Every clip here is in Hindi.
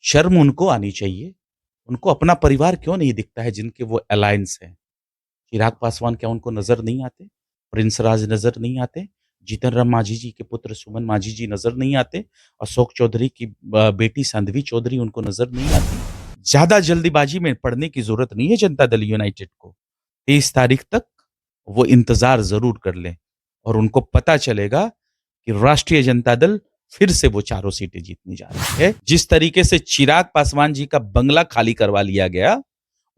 शर्म उनको आनी चाहिए। उनको अपना परिवार क्यों नहीं दिखता है जिनके वो अलायंस हैं? चिराग पासवान क्या उनको नज़र नहीं आते? प्रिंस राज नज़र नहीं आते? जीतन राम मांझी जी के पुत्र सुमन मांझी जी नज़र नहीं आते? अशोक चौधरी की बेटी सांध्वी चौधरी उनको नज़र नहीं आती? ज़्यादा जल्दबाजी में पड़ने की ज़रूरत नहीं है जनता दल यूनाइटेड को। 23 तारीख तक वो इंतज़ार ज़रूर कर लें और उनको पता चलेगा कि राष्ट्रीय जनता दल फिर से वो चारों सीटें जीतने जा रही है। जिस तरीके से चिराग पासवान जी का बंगला खाली करवा लिया गया,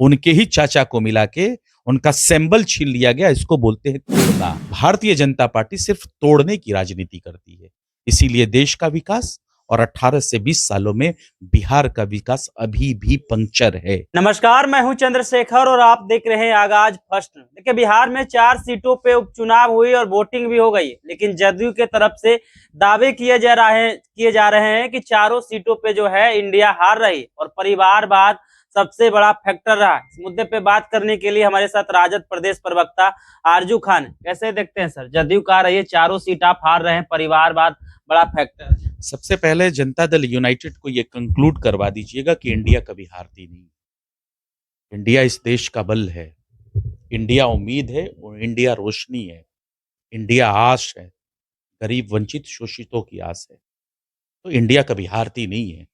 उनके ही चाचा को मिला के उनका सिंबल छीन लिया गया, इसको बोलते हैं तोड़ना। भारतीय जनता पार्टी सिर्फ तोड़ने की राजनीति करती है। इसीलिए देश का विकास और 18 से 20 सालों में बिहार का विकास अभी भी पंक्चर है। नमस्कार, मैं हूं चंद्रशेखर और आप देख रहे हैं आगाज फर्स्ट। देखिए, बिहार में 4 सीटों पे उपचुनाव हुई और वोटिंग भी हो गई, लेकिन जदयू के तरफ से दावे किए जा रहे हैं कि चारों सीटों पे जो है इंडिया हार रही और परिवारवाद सबसे बड़ा फैक्टर रहा। इस मुद्दे पे बात करने के लिए हमारे साथ राजद प्रदेश प्रवक्ता आरजू खान। कैसे देखते हैं सर, जदयू कह रही है चारों सीट आप हार रहे हैं, परिवारवाद बड़ा फैक्टर है। सबसे पहले जनता दल यूनाइटेड को ये कंक्लूड करवा दीजिएगा कि इंडिया कभी हारती नहीं। इंडिया इस देश का बल है, इंडिया उम्मीद है और इंडिया रोशनी है, इंडिया आश है, गरीब वंचित शोषितों की आस है। तो इंडिया कभी हारती नहीं है।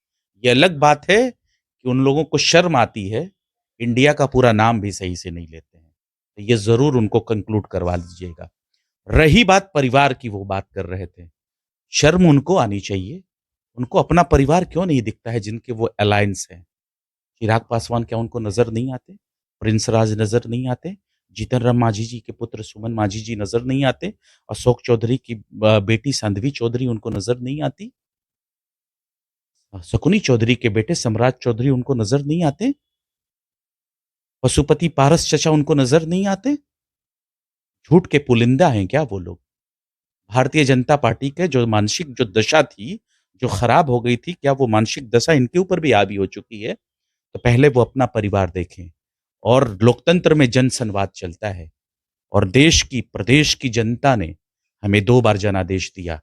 ये अलग बात है कि उन लोगों को शर्म आती है, इंडिया का पूरा नाम भी सही से नहीं लेते हैं। तो ये ज़रूर उनको कंक्लूड करवा दीजिएगा। रही बात परिवार की, वो बात कर रहे थे। शर्म उनको आनी चाहिए। उनको अपना परिवार क्यों नहीं दिखता है जिनके वो अलायंस हैं? चिराग पासवान क्या उनको नज़र नहीं आते? प्रिंस राज नज़र नहीं आते? जीतन राम मांझी जी के पुत्र सुमन मांझी जी नज़र नहीं आते? अशोक चौधरी की बेटी सांध्वी चौधरी उनको नज़र नहीं आती? शकुनी चौधरी के बेटे सम्राट चौधरी उनको नज़र नहीं आते? पशुपति पारस चचा उनको नज़र नहीं आते? झूठ के पुलिंदा हैं क्या वो लोग? भारतीय जनता पार्टी के जो मानसिक जो दशा थी, जो खराब हो गई थी, क्या वो मानसिक दशा इनके ऊपर भी हावी हो चुकी है? तो पहले वो अपना परिवार देखें। और लोकतंत्र में जनसंवाद चलता है और देश की प्रदेश की जनता ने हमें 2 बार जनादेश दिया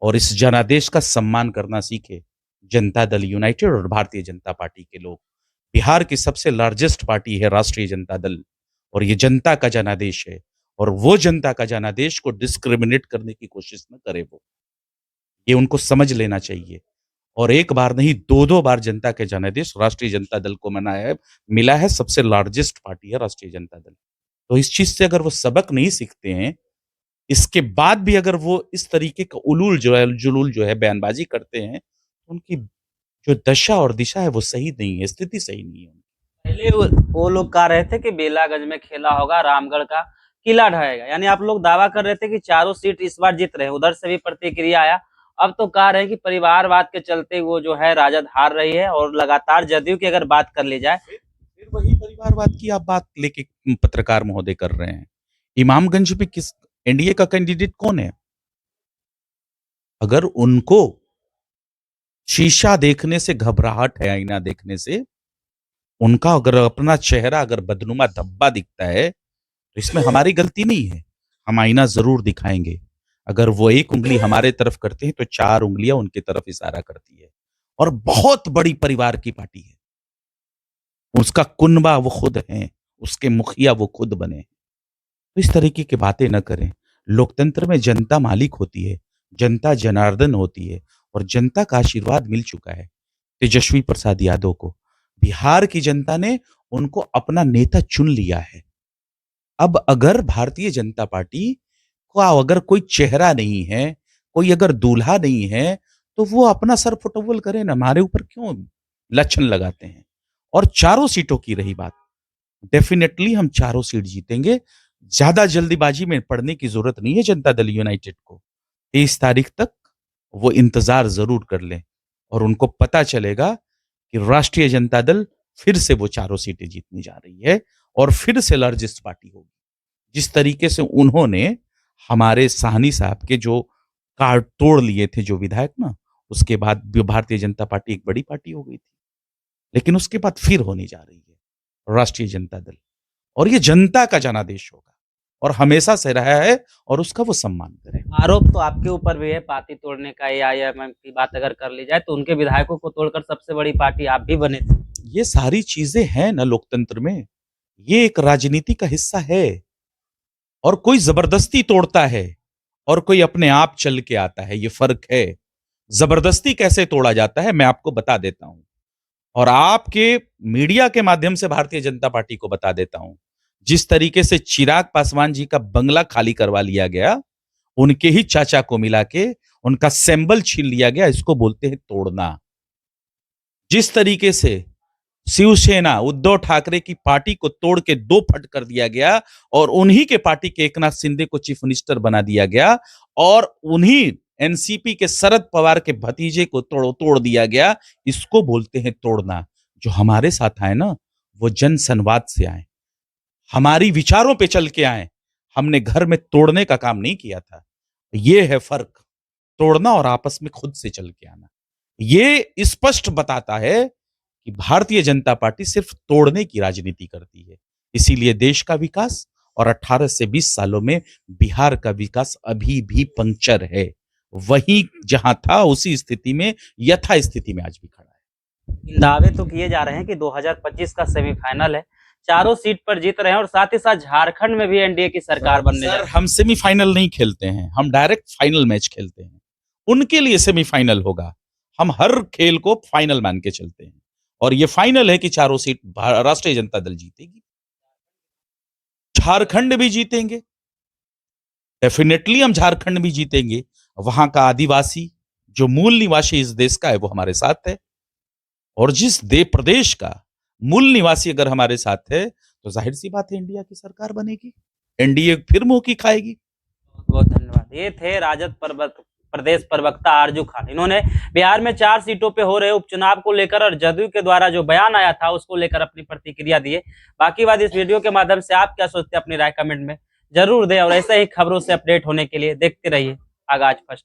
और इस जनादेश का सम्मान करना सीखे जनता दल यूनाइटेड और भारतीय जनता पार्टी के लोग। बिहार की सबसे लार्जेस्ट पार्टी है राष्ट्रीय जनता दल और ये जनता का जनादेश है और वो जनता का जनादेश को डिस्क्रिमिनेट करने की कोशिश न करे वो। ये उनको समझ लेना चाहिए। और एक बार नहीं, 2-2 बार जनता के जनादेश राष्ट्रीय जनता दल को मिला है, सबसे लार्जेस्ट पार्टी है राष्ट्रीय जनता दल। तो इस चीज़ से अगर वो सबक नहीं सीखते हैं, इसके बाद भी अगर वो इस तरीके का उलूल जो है जुलूल जो है बयानबाज़ी करते हैं, तो उनकी जो दशा और दिशा है वो सही नहीं है, स्थिति सही नहीं है। पहले वो लोग कह रहे थे कि बेलागंज में खेला होगा, रामगढ़ का किला ढहेगा, यानी आप लोग दावा कर रहे थे कि चारों सीट इस बार जीत रहे हैं। उधर से भी प्रतिक्रिया आया। अब तो कह रहे हैं कि परिवारवाद के चलते वो जो है राजद हार रही है और लगातार जदयू की अगर बात कर ली जाए, फिर वही परिवारवाद की आप बात लेके पत्रकार महोदय कर रहे हैं। इमामगंज में किस एनडीए का कैंडिडेट कौन है? अगर उनको शीशा देखने से घबराहट है, आईना देखने से, उनका अगर अपना चेहरा अगर बदनुमा धब्बा दिखता है, तो इसमें हमारी गलती नहीं है। हम आईना ज़रूर दिखाएँगे। अगर वो 1 उँगली हमारे तरफ करते हैं, तो 4 उँगलियाँ उनकी तरफ इशारा करती है और बहुत बड़ी परिवार की पार्टी है। उसका कुनबा वो खुद हैं, उसके मुखिया वो खुद बने हैं। तो इस तरीके की बातें न करें। लोकतंत्र में जनता मालिक होती है, जनता जनार्दन होती है और जनता का आशीर्वाद मिल चुका है तेजस्वी प्रसाद यादव को। बिहार की जनता ने उनको अपना नेता चुन लिया है। अब अगर भारतीय जनता पार्टी का अगर कोई चेहरा नहीं है, कोई अगर दूल्हा नहीं है, तो वो अपना सर फुटबॉल करे ना, हमारे ऊपर क्यों लच्छन लगाते हैं? और चारों सीटों की रही बात, डेफिनेटली हम चारों सीट जीतेंगे। ज़्यादा जल्दबाजी में पड़ने की ज़रूरत नहीं है जनता दल यूनाइटेड को। 23 तारीख तक वो इंतज़ार ज़रूर कर लें और उनको पता चलेगा कि राष्ट्रीय जनता दल फिर से वो चारों सीटें जीतने जा रही है और फिर से लार्जेस्ट पार्टी होगी। जिस तरीके से उन्होंने हमारे साहनी साहब के जो कार्ड तोड़ लिए थे जो विधायक ना, उसके बाद भारतीय जनता पार्टी एक बड़ी पार्टी हो गई थी। लेकिन उसके बाद फिर होने जा रही है राष्ट्रीय जनता दल और ये जनता का जनादेश होगा और हमेशा से रहा है और उसका वो सम्मान करें। आरोप तो आपके ऊपर भी है पार्टी तोड़ने का, एआईएमएम की बात अगर कर ली जाए तो उनके विधायकों को तोड़कर सबसे बड़ी पार्टी आप भी बने थे। ये सारी चीजें हैं ना लोकतंत्र में, ये एक राजनीति का हिस्सा है। और कोई जबरदस्ती तोड़ता है और कोई अपने आप चल के आता है, ये फर्क है। जबरदस्ती कैसे तोड़ा जाता है मैं आपको बता देता हूं, और आपके मीडिया के माध्यम से भारतीय जनता पार्टी को बता देता हूं। जिस तरीके से चिराग पासवान जी का बंगला खाली करवा लिया गया, उनके ही चाचा को मिला के उनका सिंबल छीन लिया गया, इसको बोलते हैं तोड़ना। जिस तरीके से शिवसेना उद्धव ठाकरे की पार्टी को तोड़ के दो फट कर दिया गया और उन्हीं के पार्टी के एकनाथ शिंदे को चीफ मिनिस्टर बना दिया गया और उन्हीं एनसीपी के शरद पवार के भतीजे को तोड़ दिया गया, इसको बोलते हैं तोड़ना। जो हमारे साथ आए ना, वो जन संवाद से आए, हमारी विचारों पे चल के आए। हमने घर में तोड़ने का काम नहीं किया था। ये है फर्क, तोड़ना और आपस में खुद से चल के आना। ये स्पष्ट बताता है कि भारतीय जनता पार्टी सिर्फ तोड़ने की राजनीति करती है। इसीलिए देश का विकास और 18 से 20 सालों में बिहार का विकास अभी भी पंक्चर है। वही जहां था उसी स्थिति में, यथा स्थिति में आज भी खड़ा है। दावे तो किए जा रहे हैं कि 2025 का सेमीफाइनल है, चारों सीट पर जीत रहे हैं और साथ ही साथ झारखंड में भी एनडीए की सरकार बनने जा सर, रही है। हम सेमीफाइनल नहीं खेलते हैं, हम डायरेक्ट फाइनल मैच खेलते हैं। उनके लिए सेमीफाइनल होगा, हम हर खेल को फाइनल मान के चलते हैं और ये फाइनल है कि चारों सीट राष्ट्रीय जनता दल जीतेगी। झारखंड भी जीतेंगे, डेफिनेटली हम झारखंड भी जीतेंगे। वहां का आदिवासी जो मूल निवासी इस देश का है वो हमारे साथ है, और जिस प्रदेश का मूल निवासी अगर हमारे साथ है तो जाहिर सी बात है इंडिया की सरकार बनेगी, एनडीए फिर मुंह की खाएगी। बहुत बहुत धन्यवाद। ये थे राजद प्रदेश प्रवक्ता आरजू खान। इन्होंने बिहार में 4 सीटों पे हो रहे उपचुनाव को लेकर और जदयू के द्वारा जो बयान आया था उसको लेकर अपनी प्रतिक्रिया दिए। बाकी बात इस वीडियो के माध्यम से आप क्या सोचते हैं अपनी राय कमेंट में जरूर दें, और ऐसे ही खबरों से अपडेट होने के लिए देखते रहिए आगाज फर्स्ट।